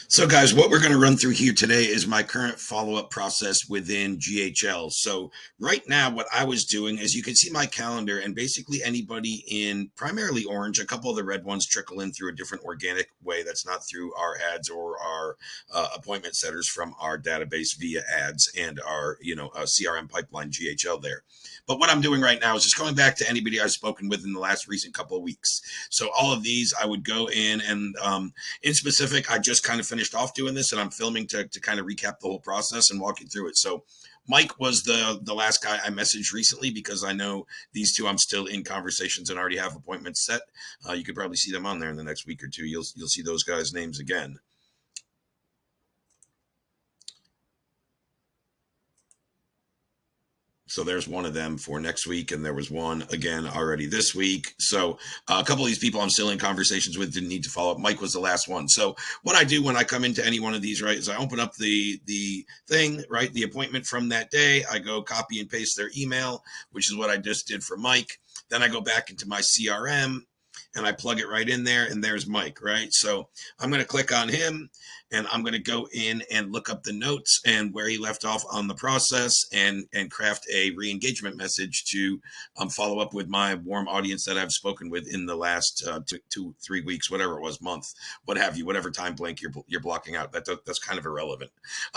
So, guys, what we're going to run through here today is my current follow-up process within GHL. So, right now, what I was doing is you can see my calendar, and basically anybody in primarily orange, a couple of the red ones trickle in through a different organic way that's not through our ads or our appointment setters from our database via ads and our, CRM pipeline GHL there. But what I'm doing right now is just going back to anybody I've spoken with in the last recent couple of weeks. So, all of these, I would go in and in specific, I just kind of finished off doing this and I'm filming to kind of recap the whole process and walk you through it. So Mike was the last guy I messaged recently because I know these two I'm still in conversations and already have appointments set. You could probably see them on there in the next week or two. You'll see those guys' names again. So there's one of them for next week, and there was one again already this week. So a couple of these people I'm still in conversations with didn't need to follow up. Mike was the last one. So what I do when I come into any one of these, right, is I open up the thing, right, the appointment from that day. I go copy and paste their email, which is what I just did for Mike. Then I go back into my CRM and I plug it right in there, and there's Mike, right? So I'm going to click on him, and I'm going to go in and look up the notes and where he left off on the process and craft a re-engagement message to follow up with my warm audience that I've spoken with in the last 2, 3 weeks, whatever it was, month, what have you, whatever time blank you're blocking out. That's kind of irrelevant.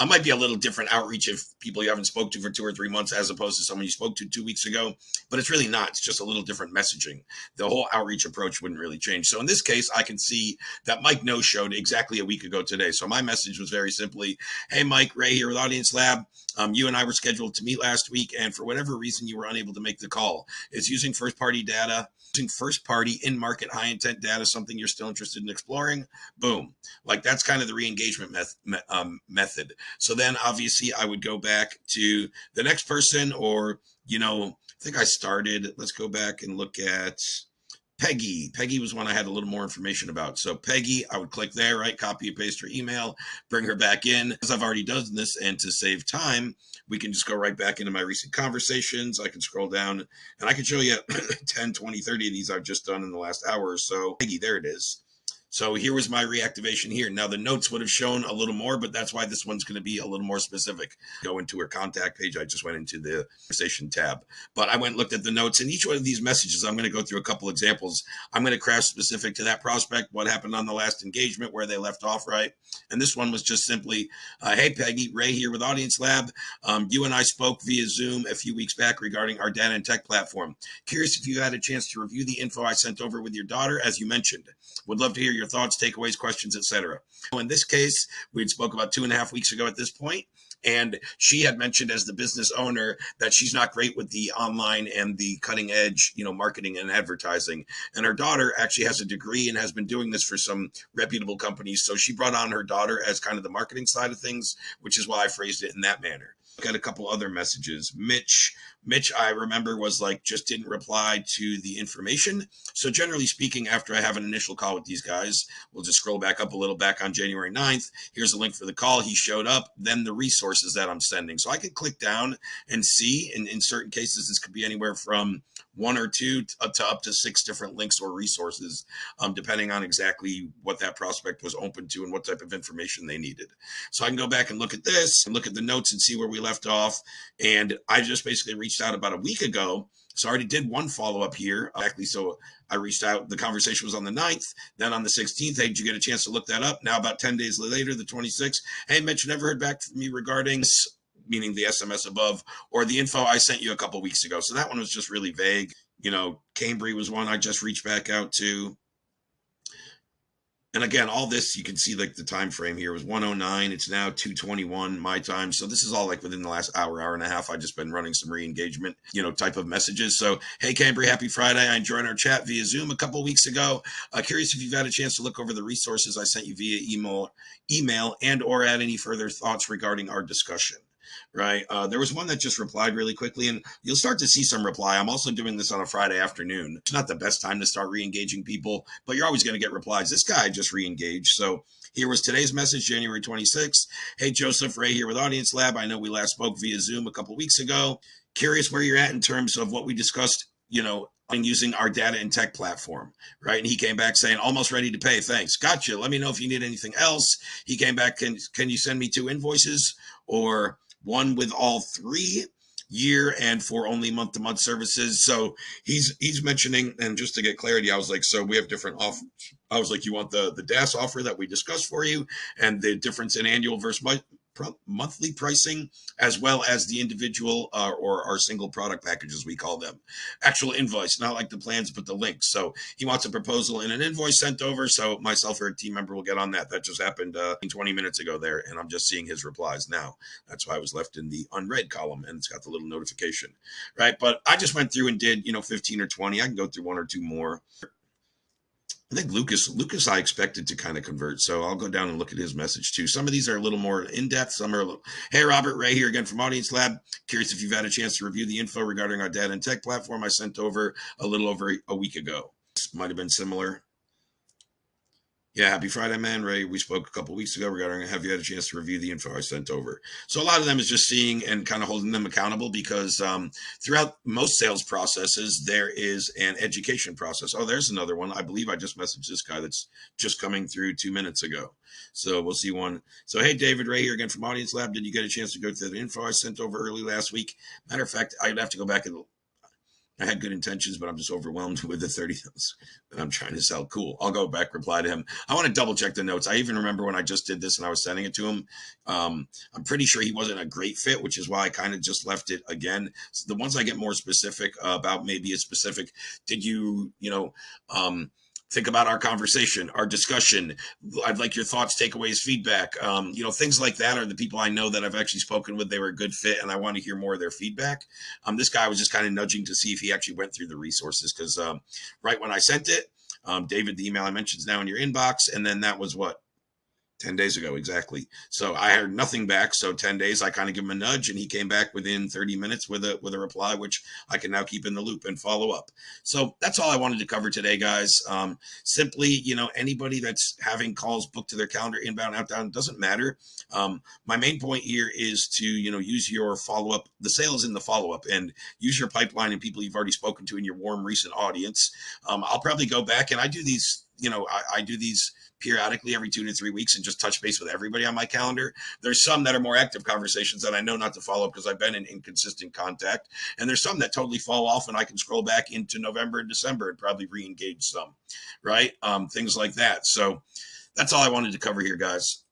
Might be a little different outreach if people you haven't spoke to for 2 or 3 months as opposed to someone you spoke to 2 weeks ago, but it's really not. It's just a little different messaging. The whole outreach approach wouldn't really change. So in this case, I can see that Mike no-showed exactly a week ago today. So my message was very simply, hey, Mike, Ray here with Audience Lab. You and I were scheduled to meet last week, and for whatever reason, you were unable to make the call. It's using first-party data, using first-party in-market high-intent data, something you're still interested in exploring. Boom. Like that's kind of the re-engagement method. So then obviously I would go back to the next person or, I think I started, let's go back and look at Peggy. Peggy was one I had a little more information about. So Peggy, I would click there, right? Copy and paste her email, bring her back in. As I've already done this, and to save time, we can just go right back into my recent conversations. I can scroll down and I can show you 10, 20, 30 of these I've just done in the last hour or so. Peggy, there it is. So here was my reactivation here. Now the notes would have shown a little more, but that's why this one's going to be a little more specific. Go into her contact page. I just went into the conversation tab, but I went and looked at the notes, and each one of these messages, I'm going to go through a couple examples. I'm going to craft specific to that prospect, what happened on the last engagement, where they left off, right? And this one was just simply, hey, Peggy, Ray here with Audience Lab. You and I spoke via Zoom a few weeks back regarding our data and tech platform. Curious if you had a chance to review the info I sent over with your daughter, as you mentioned. Would love to hear your thoughts, takeaways, questions, etc. In this case, we'd spoke about 2.5 weeks ago at this point, and she had mentioned as the business owner that she's not great with the online and the cutting edge, marketing and advertising. And her daughter actually has a degree and has been doing this for some reputable companies. So she brought on her daughter as kind of the marketing side of things, which is why I phrased it in that manner. Got a couple other messages. Mitch, I remember was like, just didn't reply to the information. So generally speaking, after I have an initial call with these guys, we'll just scroll back up a little back on January 9th. Here's a link for the call. He showed up, then the resources that I'm sending. So I can click down and see, and in certain cases, this could be anywhere from 1 or 2 to up to 6 different links or resources, depending on exactly what that prospect was open to and what type of information they needed. So I can go back and look at this and look at the notes and see where we left off. And I just basically reached out about a week ago. So I already did one follow-up here. Exactly. So I reached out. The conversation was on the 9th. Then on the 16th, hey, did you get a chance to look that up? Now about 10 days later, the 26th, hey, Mitch, never heard back from me regarding this, meaning the SMS above, or the info I sent you a couple weeks ago. So that one was just really vague. Cambry was one I just reached back out to. And again, all this, you can see like the time frame here was 109. It's now 2:21 my time. So this is all like within the last hour and a half. I've just been running some re-engagement, type of messages. So, hey, Cambry, happy Friday. I enjoyed our chat via Zoom a couple of weeks ago. Curious if you've had a chance to look over the resources I sent you via email and or add any further thoughts regarding our discussion. Right. There was one that just replied really quickly, and you'll start to see some reply. I'm also doing this on a Friday afternoon. It's not the best time to start re-engaging people, but you're always going to get replies. This guy just re-engaged. So here was today's message, January 26th. Hey, Joseph, Ray here with Audience Lab. I know we last spoke via Zoom a couple weeks ago. Curious where you're at in terms of what we discussed, using our data and tech platform, right? And he came back saying, almost ready to pay. Thanks. Gotcha. Let me know if you need anything else. He came back, can you send me 2 invoices or one with all 3 year and for only month-to-month services? So he's mentioning, and just to get clarity, I was like, so we have different offers. I was like, you want the DAS offer that we discussed for you and the difference in annual versus monthly pricing, as well as the individual or our single product packages, we call them, actual invoice, not like the plans but the links. So he wants a proposal and an invoice sent over, so myself or a team member will get on that. That just happened 20 minutes ago there, and I'm just seeing his replies now. That's why I was left in the unread column, and it's got the little notification, right? But I just went through and did 15 or 20. I can go through 1 or 2 more. I think Lucas, I expected to kind of convert, so I'll go down and look at his message too. Some of these are a little more in depth. Some are a little. Hey, Robert, Ray here again from Audience Lab. Curious if you've had a chance to review the info regarding our data and tech platform I sent over a little over a week ago. This might have been similar. Yeah, happy Friday, man. Ray, we spoke a couple weeks ago regarding have you had a chance to review the info I sent over. So a lot of them is just seeing and kind of holding them accountable because throughout most sales processes, there is an education process. Oh, there's another one. I believe I just messaged this guy that's just coming through 2 minutes ago. So we'll see one. So, hey, David, Ray here again from Audience Lab. Did you get a chance to go through the info I sent over early last week? Matter of fact, I'd have to go back and I had good intentions, but I'm just overwhelmed with the 30 that I'm trying to sell. Cool. I'll go back, reply to him. I want to double check the notes. I even remember when I just did this and I was sending it to him. I'm pretty sure he wasn't a great fit, which is why I kind of just left it again. So the ones I get more specific about, maybe a specific, did you, think about our conversation, our discussion. I'd like your thoughts, takeaways, feedback. Things like that are the people I know that I've actually spoken with. They were a good fit, and I want to hear more of their feedback. This guy was just kind of nudging to see if he actually went through the resources because right when I sent it, David, the email I mentioned is now in your inbox, and then that was what? 10 days ago, exactly. So I heard nothing back. So 10 days, I kind of give him a nudge and he came back within 30 minutes with a reply, which I can now keep in the loop and follow up. So that's all I wanted to cover today, guys. Simply, anybody that's having calls booked to their calendar, inbound, outbound, doesn't matter. My main point here is to, use your follow-up. The sale is in the follow-up, and use your pipeline and people you've already spoken to in your warm recent audience. I'll probably go back and I do these, I do these periodically every 2 to 3 weeks and just touch base with everybody on my calendar. There's some that are more active conversations that I know not to follow up because I've been in inconsistent contact. And there's some that totally fall off and I can scroll back into November and December and probably re-engage some, right? Things like that. So that's all I wanted to cover here, guys.